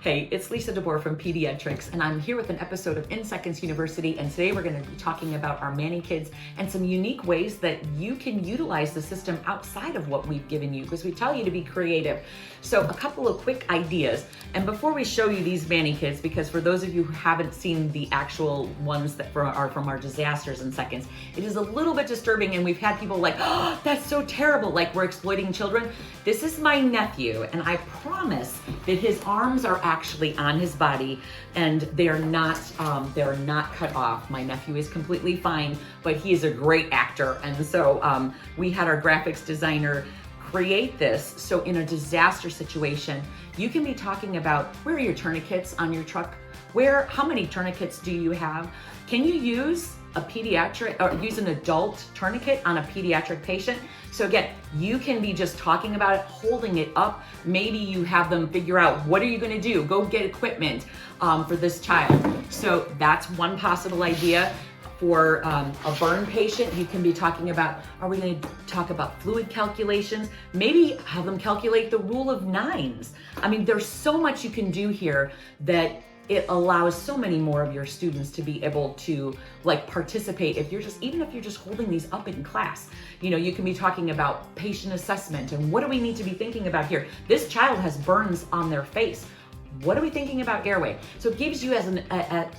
Hey, it's Lisa DeBoer from Pedi-Ed-Trics, and I'm here with an episode of In Seconds University, and today we're going to be talking about our Mani-Kids and some unique ways that you can utilize the system outside of what we've given you, because we tell you to be creative. So a couple of quick ideas, and before we show you these Mani-Kids, because for those of you who haven't seen the actual ones that are from our disasters in seconds, it is a little bit disturbing, and we've had people like, oh, that's so terrible, like we're exploiting children. This is my nephew, and I promise that his arms are actually on his body, and they're not cut off. My nephew is completely fine, but he is a great actor, and so we had our graphics designer create this. So in a disaster situation, you can be talking about, where are your tourniquets on your truck? How many tourniquets do you have? Can you use a pediatric or use an adult tourniquet on a pediatric patient? So again, you can be just talking about it, holding it up. Maybe you have them figure out, what are you gonna do? Go get equipment for this child. So that's one possible idea. For a burn patient, you can be talking about, are we gonna talk about fluid calculations? Maybe have them calculate the rule of nines. I mean, there's so much you can do here that it allows so many more of your students to be able to participate. Even if you're just holding these up in class, you can be talking about patient assessment and what do we need to be thinking about here? This child has burns on their face. What are we thinking about airway? So it gives you as an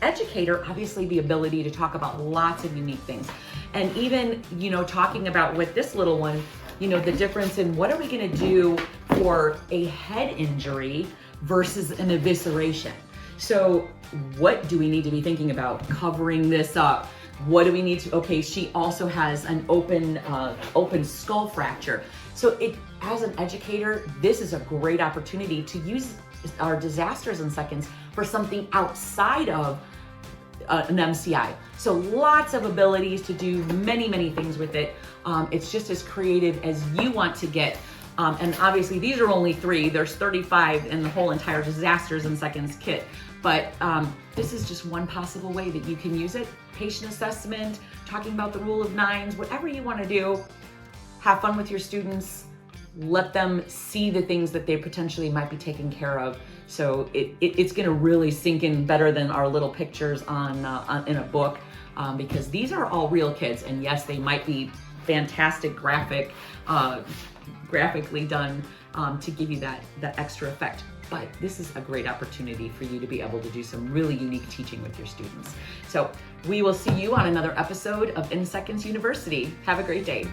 educator, obviously, the ability to talk about lots of unique things. And even, talking about with this little one, the difference in what are we gonna do for a head injury versus an evisceration. So what do we need to be thinking about covering this up? What do we need to, okay, she also has an open skull fracture. So as an educator, this is a great opportunity to use our disasters in seconds for something outside of an MCI. So lots of abilities to do many, many things with it. It's just as creative as you want to get. And obviously these are only 3, there's 35 in the whole entire disasters in seconds kit. But this is just one possible way that you can use it. Patient assessment, talking about the rule of nines, whatever you want to do, have fun with your students, let them see the things that they potentially might be taking care of. So it's gonna really sink in better than our little pictures in a book, because these are all real kids, and yes, they might be fantastic graphically done to give you that extra effect. But this is a great opportunity for you to be able to do some really unique teaching with your students. So we will see you on another episode of In Seconds University. Have a great day.